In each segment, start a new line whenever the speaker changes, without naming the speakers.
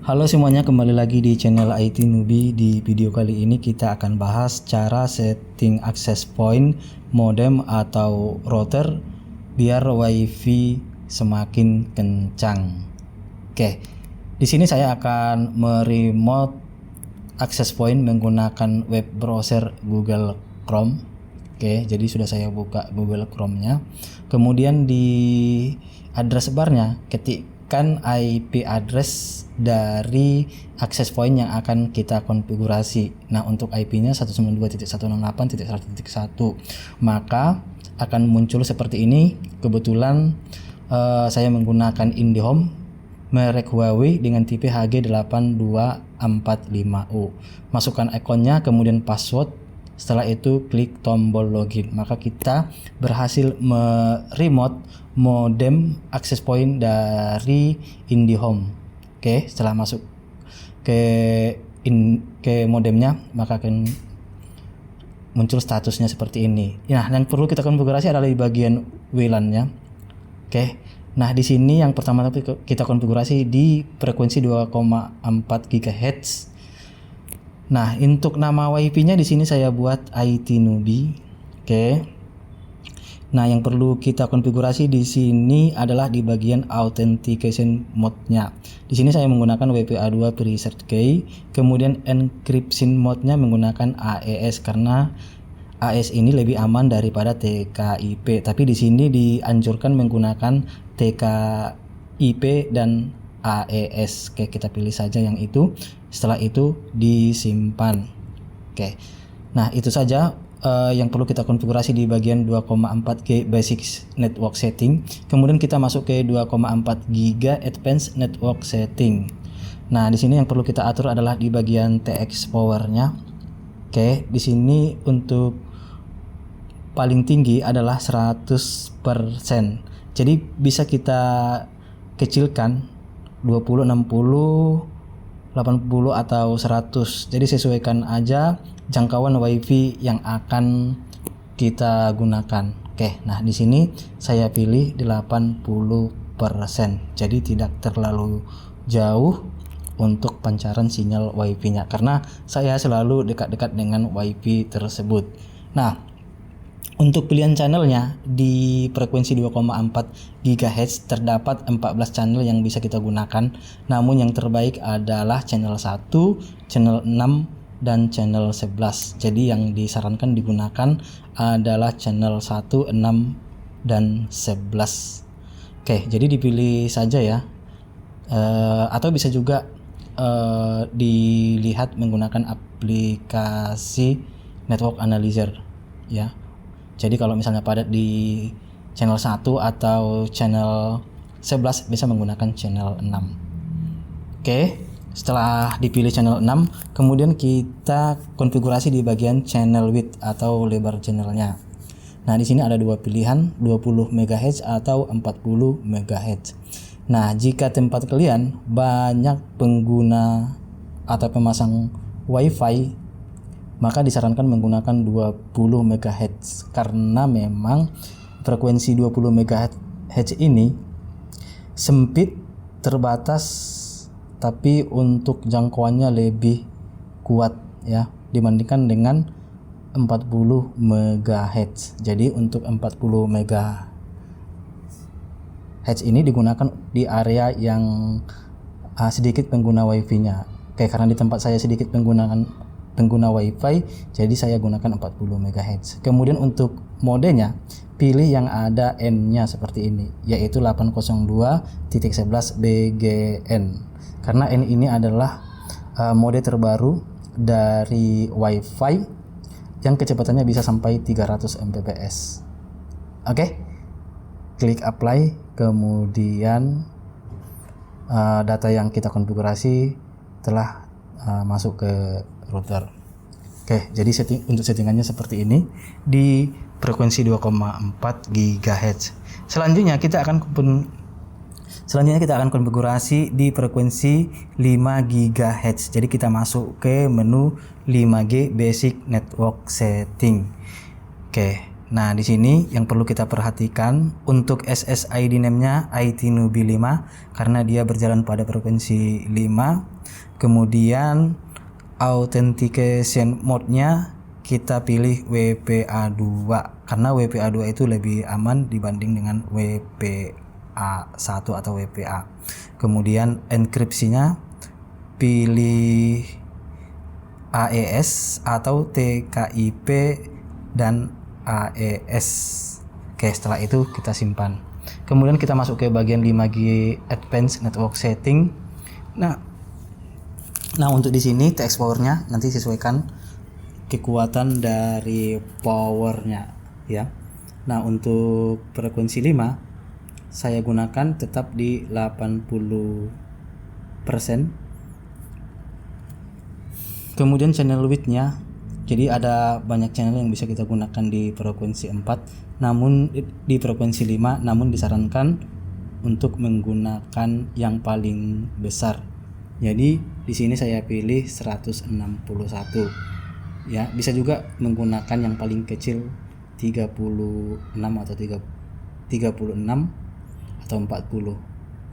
Halo semuanya, kembali lagi di channel IT Newbie. Di video kali ini kita akan bahas cara setting access point, modem atau router biar WiFi semakin kencang. Oke, di sini saya akan meremote access point menggunakan web browser Google Chrome. Oke, jadi sudah saya buka Google Chrome-nya. Kemudian di address bar-nya ketikkan IP address dari access point yang akan kita konfigurasi. Nah, untuk IP-nya 192.168.1.1, maka akan muncul seperti ini. Kebetulan saya menggunakan IndiHome merek Huawei dengan tipe HG8245U. Masukkan ikonnya, kemudian password. Setelah itu klik tombol login, maka kita berhasil meremote modem access point dari IndiHome. Oke, setelah masuk ke modemnya, maka akan muncul statusnya seperti ini. Nah, yang perlu kita konfigurasi adalah di bagian WLAN-nya. Oke. Nah, di sini yang pertama kita konfigurasi di frekuensi 2,4 GHz. Nah, untuk nama WiFi-nya di sini saya buat IT Newbie. Oke. Nah, yang perlu kita konfigurasi di sini adalah di bagian authentication mode-nya. Di sini saya menggunakan WPA2 preset key, kemudian encryption mode-nya menggunakan AES karena AES ini lebih aman daripada TKIP. Tapi di sini dianjurkan menggunakan TKIP dan AES. Oke, kita pilih saja yang itu. Setelah itu disimpan. Oke. Nah, itu saja yang perlu kita konfigurasi di bagian 2,4G basic network setting. Kemudian kita masuk ke 2,4 GB advanced network setting. Nah, di sini yang perlu kita atur adalah di bagian TX power-nya. Oke, di sini untuk paling tinggi adalah 100%. Jadi bisa kita kecilkan 20, 60, 80 atau 100. Jadi sesuaikan aja jangkauan WiFi yang akan kita gunakan. Oke, nah di sini saya pilih 80%. Jadi tidak terlalu jauh untuk pancaran sinyal WiFi-nya karena saya selalu dekat-dekat dengan WiFi tersebut. Nah, untuk pilihan channelnya di frekuensi 2,4 GHz terdapat 14 channel yang bisa kita gunakan. Namun yang terbaik adalah channel 1, channel 6, dan channel 11. Jadi yang disarankan digunakan adalah channel 1, 6, dan 11. Oke, jadi dipilih saja ya. Atau bisa juga dilihat menggunakan aplikasi network analyzer ya. Jadi kalau misalnya padat di channel 1 atau channel 11 bisa menggunakan channel 6. Oke, setelah dipilih channel 6, kemudian kita konfigurasi di bagian channel width atau lebar channelnya. Nah, di sini ada dua pilihan, 20 MHz atau 40 MHz. Nah, jika tempat kalian banyak pengguna atau pemasang WiFi, maka disarankan menggunakan 20 MHz karena memang frekuensi 20 MHz ini sempit, terbatas, tapi untuk jangkauannya lebih kuat ya dibandingkan dengan 40 MHz. Jadi untuk 40 MHz ini digunakan di area yang sedikit pengguna WiFi-nya. Oke, karena di tempat saya sedikit pengguna WiFi, jadi saya gunakan 40 MHz. Kemudian untuk modenya, pilih yang ada N-nya seperti ini, yaitu 802.11 BGN. Karena N ini adalah mode terbaru dari WiFi yang kecepatannya bisa sampai 300 Mbps. Oke, klik apply, kemudian data yang kita konfigurasi telah masuk ke router. Oke, jadi untuk settingannya seperti ini di frekuensi 2,4 GHz. Selanjutnya kita akan konfigurasi di frekuensi 5 GHz. Jadi kita masuk ke menu 5G basic network setting. Oke. Nah, di sini yang perlu kita perhatikan untuk SSID name-nya IT Newbie 5 karena dia berjalan pada frekuensi 5. Kemudian authentication mode-nya kita pilih WPA2 karena WPA2 itu lebih aman dibanding dengan WPA1 atau WPA. Kemudian enkripsinya pilih AES atau TKIP dan AES. Oke, setelah itu kita simpan. Kemudian kita masuk ke bagian 5G Advanced Network Setting. Nah untuk di sini TX powernya nanti sesuaikan kekuatan dari powernya ya. Nah untuk frekuensi 5 saya gunakan tetap di 80%. Kemudian channel width-nya, jadi ada banyak channel yang bisa kita gunakan di frekuensi 4, namun di frekuensi 5, namun disarankan untuk menggunakan yang paling besar. Jadi di sini saya pilih 161. Ya, bisa juga menggunakan yang paling kecil 36 atau 36 atau 40.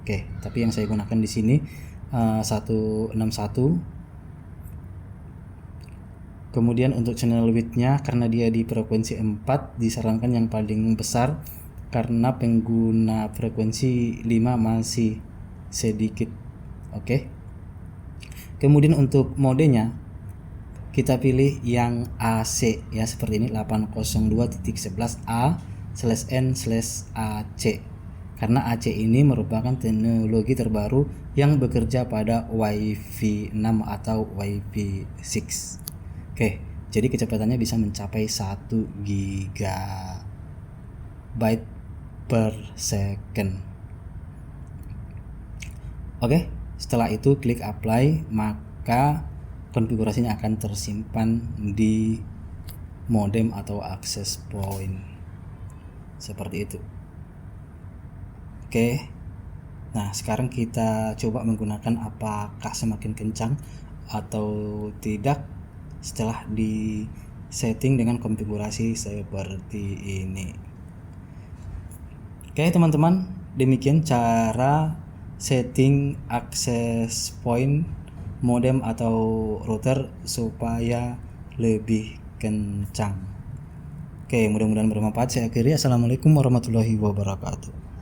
Oke, tapi yang saya gunakan di sini 161. Kemudian untuk channel width-nya karena dia di frekuensi 4 disarankan yang paling besar karena pengguna frekuensi 5 masih sedikit. Oke. Kemudian untuk modenya kita pilih yang AC ya, seperti ini 802.11a/n/ac karena AC ini merupakan teknologi terbaru yang bekerja pada Wi-Fi 6 atau Wi-Fi 6. Oke, jadi kecepatannya bisa mencapai 1 GB per second. Oke, setelah itu klik apply, maka konfigurasinya akan tersimpan di modem atau access point seperti itu. Oke, nah sekarang kita coba menggunakan apakah semakin kencang atau tidak setelah di setting dengan konfigurasi seperti ini. Oke teman-teman, demikian cara setting access point modem atau router supaya lebih kencang. Oke, mudah-mudahan bermanfaat. Saya akhiri. Assalamualaikum warahmatullahi wabarakatuh.